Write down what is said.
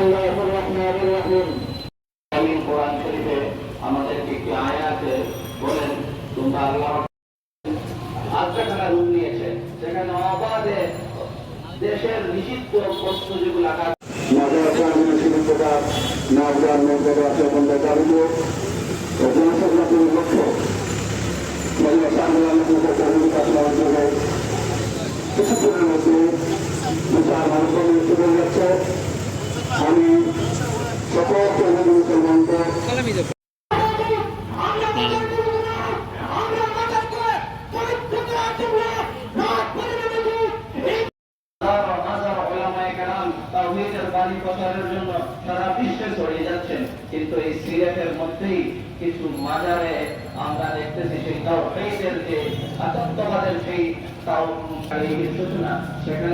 বিসমিল্লাহির রহমানির রহিম। আমিন। কোরআন শরীফে আমাদেরকে একটি আয়াতে বলেন, তোমরা আল্লাহ আত্মখানা রূপ নিয়েছে, সেখানে অবাধে দেশের নিষিদ্ধ বস্তু যেগুলো কিছুক্ষণের মধ্যে বিচার মানববন্ধন শুরু হয়ে যাচ্ছে। আমি সকল মুসলমানকে সারা বিশ্বে ছড়িয়ে যাচ্ছেন, কিন্তু এই সিলেটের মধ্যেই কিছু মাজারে আমরা দেখতেছি সেই তাওহীদের যে আতঙ্কবাদের সেই সূচনা, সেখানে